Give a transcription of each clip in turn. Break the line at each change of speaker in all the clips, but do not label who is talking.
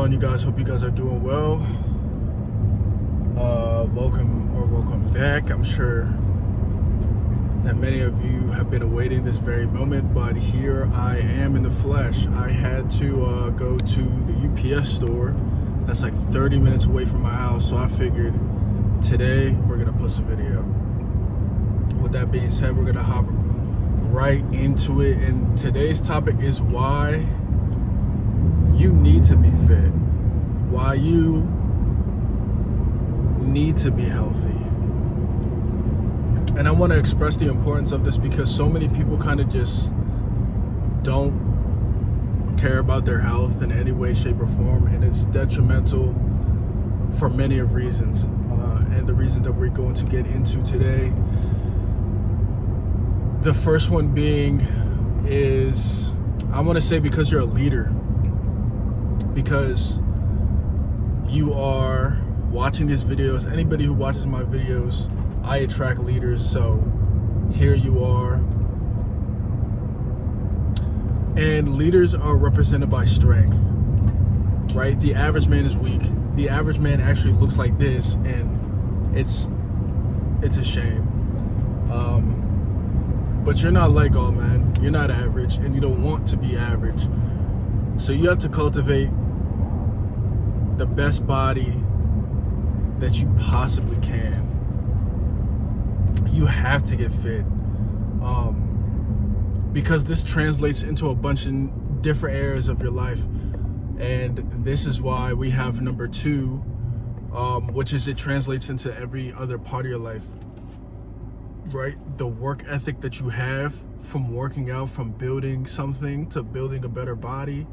on, you guys? Hope you guys are doing well. Welcome back. I'm sure that many of you have been awaiting this very moment, but here I am in the flesh. I had to go to the UPS store that's like 30 minutes away from my house, so I figured today we're gonna post a video. With that being said, we're gonna hop right into it, and today's topic is why you need to be fit, why you need to be healthy. And I want to express the importance of this because so many people kind of just don't care about their health in any way, shape, or form, and it's detrimental for many of reasons. And the reasons that we're going to get into today, the first one being is, I want to say, because you're a leader, because you are watching these videos. Anybody who watches my videos, I attract leaders, so here you are. And leaders are represented by strength, right? The average man is weak. The average man actually looks like this, and it's a shame. But you're not like all men. You're not average, and you don't want to be average. So you have to cultivate the best body that you possibly can. You have to get fit, because this translates into a bunch of different areas of your life. And this is why we have number 2, which is it translates into every other part of your life, right? The work ethic that you have from working out, from building something to building a better body.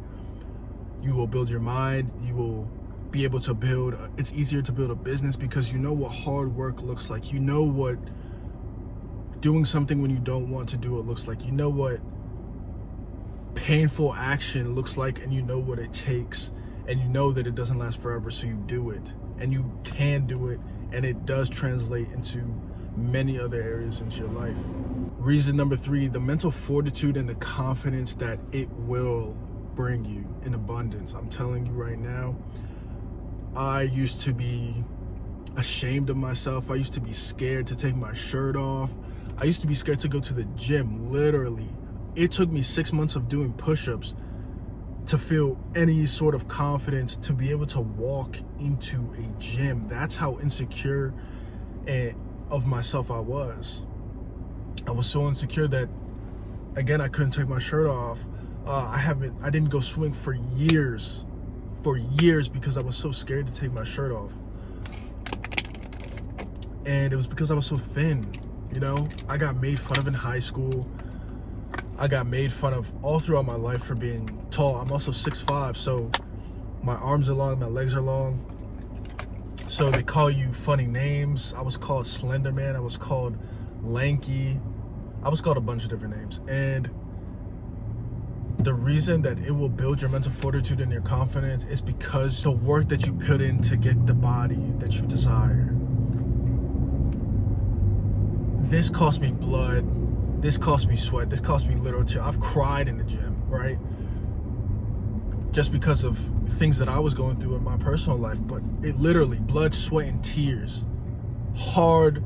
You will build your mind. You will be able to build, it's easier to build a business because you know what hard work looks like. You know what doing something when you don't want to do it looks like. You know what painful action looks like, and you know what it takes, and you know that it doesn't last forever, so you do it, and you can do it, and it does translate into many other areas into your life. Reason number 3, the mental fortitude and the confidence that it will bring you in abundance. I'm telling you right now, I used to be ashamed of myself. I used to be scared to take my shirt off. I used to be scared to go to the gym, literally. It took me 6 months of doing push-ups to feel any sort of confidence to be able to walk into a gym. That's how insecure of myself I was. I was so insecure that, again, I couldn't take my shirt off. I didn't go swim for years because I was so scared to take my shirt off. And it was because I was so thin, you know? I got made fun of in high school. I got made fun of all throughout my life for being tall. I'm also 6'5", so my arms are long, my legs are long. So they call you funny names. I was called Slender Man. I was called Lanky. I was called a bunch of different names. And the reason that it will build your mental fortitude and your confidence is because the work that you put in to get the body that you desire. This cost me blood. This cost me sweat. This cost me literal tears. I've cried in the gym, right? Just because of things that I was going through in my personal life. But it literally, blood, sweat, and tears. Hard,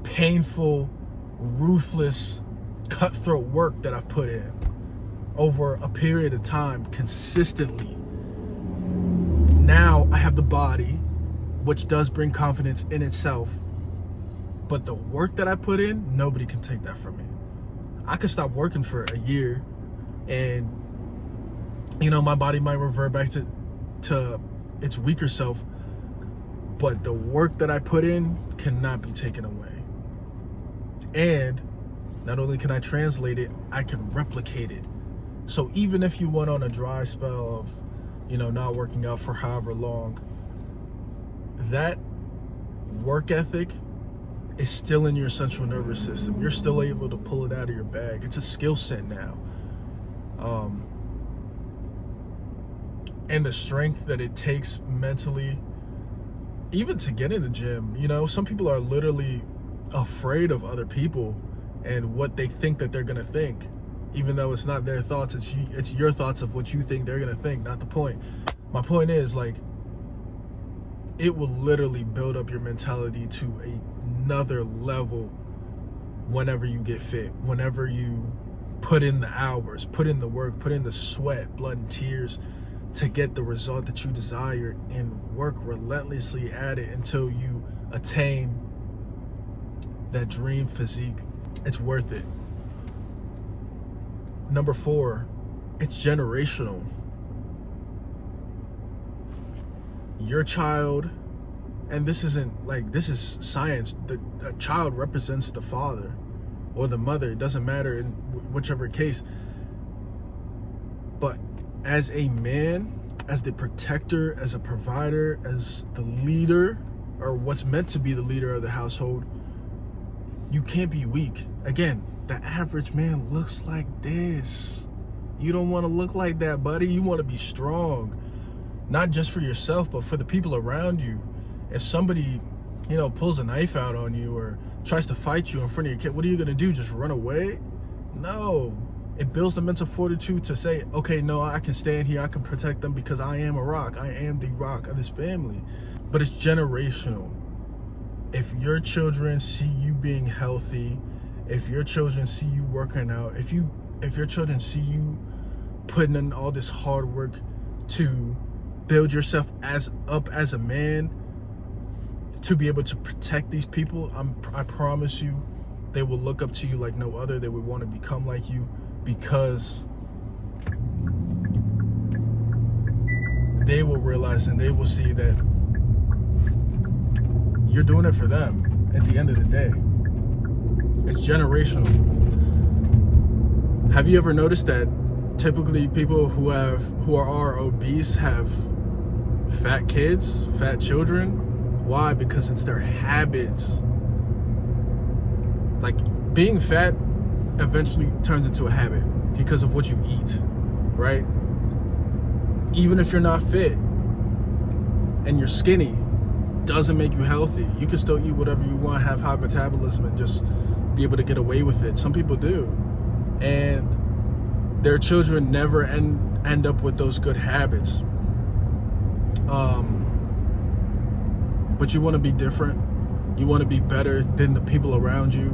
painful, ruthless, cutthroat work that I've put in over a period of time consistently. Now I have the body, which does bring confidence in itself, but the work that I put in, nobody can take that from me. I could stop working for a year and, you know, my body might revert back to its weaker self, but the work that I put in cannot be taken away. And not only can I translate it, I can replicate it. So even if you went on a dry spell of, you know, not working out for however long, that work ethic is still in your central nervous system. You're still able to pull it out of your bag. It's a skill set now. And the strength that it takes mentally, even to get in the gym. You know, some people are literally afraid of other people and what they think that they're gonna think, even though it's not their thoughts, it's your thoughts of what you think they're gonna think. Not the point. My point is, like, it will literally build up your mentality to another level whenever you get fit, whenever you put in the hours, put in the work, put in the sweat, blood, and tears to get the result that you desire, and work relentlessly at it until you attain that dream physique. It's worth it. Number 4, it's generational. Your child, and this isn't like, this is science, a child represents the father or the mother. It doesn't matter in whichever case. But as a man, as the protector, as a provider, as the leader, or what's meant to be the leader of the household, you can't be weak. Again, the average man looks like this. You don't want to look like that, buddy. You want to be strong, not just for yourself, but for the people around you. If somebody, pulls a knife out on you or tries to fight you in front of your kid, what are you going to do? Just run away? No. It builds the mental fortitude to say, okay, no, I can stand here. I can protect them because I am a rock. I am the rock of this family. But it's generational. If your children see you being healthy, if your children see you working out, if your children see you putting in all this hard work to build yourself up as a man, to be able to protect these people, I promise you, they will look up to you like no other. They would want to become like you, because they will realize and they will see that you're doing it for them at the end of the day. It's generational. Have you ever noticed that typically people who are obese have fat kids, fat children? Why? Because it's their habits. Like, being fat eventually turns into a habit because of what you eat, right? Even if you're not fit and you're skinny, doesn't make you healthy. You can still eat whatever you want, have high metabolism, and just be able to get away with it. Some people do, and their children never end up with those good habits. But you want to be different. You want to be better than the people around you.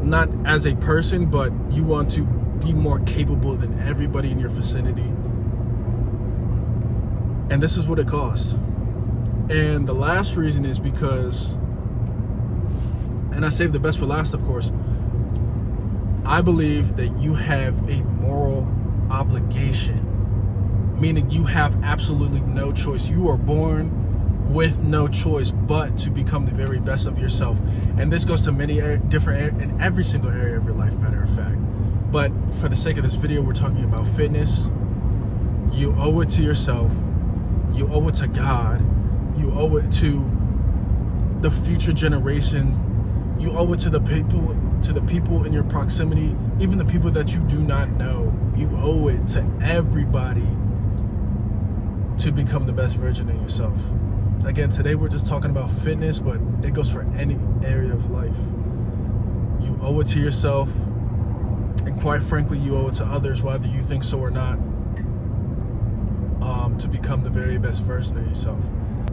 Not as a person, but you want to be more capable than everybody in your vicinity. And this is what it costs. And the last reason is because, and I saved the best for last, of course, I believe that you have a moral obligation, meaning you have absolutely no choice. You are born with no choice but to become the very best of yourself. And this goes to many different, in every single area of your life, matter of fact. But for the sake of this video, we're talking about fitness. You owe it to yourself. You owe it to God. You owe it to the future generations. You owe it to the people in your proximity, even the people that you do not know. You owe it to everybody to become the best version of yourself. Again, today we're just talking about fitness, but it goes for any area of life. You owe it to yourself, and quite frankly, you owe it to others, whether you think so or not, to become the very best version of yourself.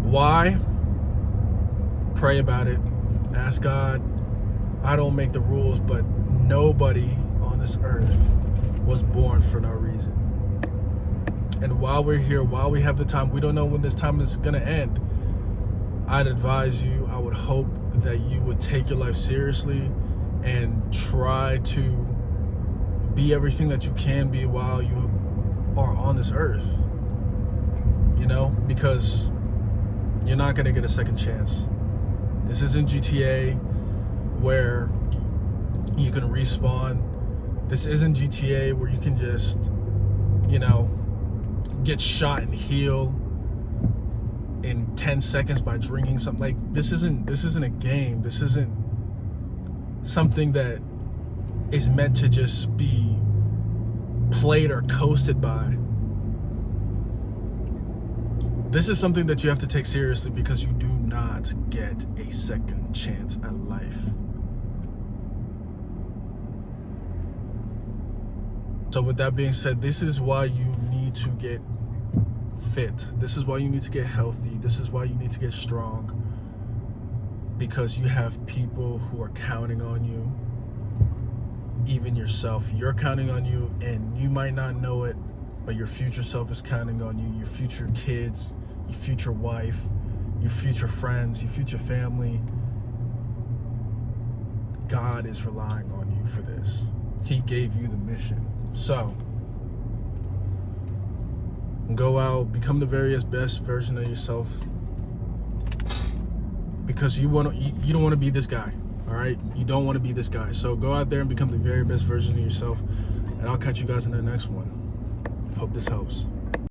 Why? Pray about it. Ask God. I don't make the rules, but nobody on this earth was born for no reason. And while we're here, while we have the time, we don't know when this time is going to end. I'd advise you, I would hope that you would take your life seriously and try to be everything that you can be while you are on this earth. Because you're not going to get a second chance. This isn't GTA where you can respawn. This isn't GTA where you can just, get shot and heal in 10 seconds by drinking something. Like, this isn't a game. This isn't something that is meant to just be played or coasted by. This is something that you have to take seriously, because you do not get a second chance at life. So with that being said, this is why you need to get fit. This is why you need to get healthy. This is why you need to get strong. Because you have people who are counting on you. Even yourself. You're counting on you, and you might not know it, but your future self is counting on you. Your future kids, your future wife, your future friends, your future family. God is relying on you for this. He gave you the mission. So, go out, become the very best version of yourself. Because you don't want to be this guy. All right? You don't want to be this guy. So go out there and become the very best version of yourself. And I'll catch you guys in the next one. Hope this helps.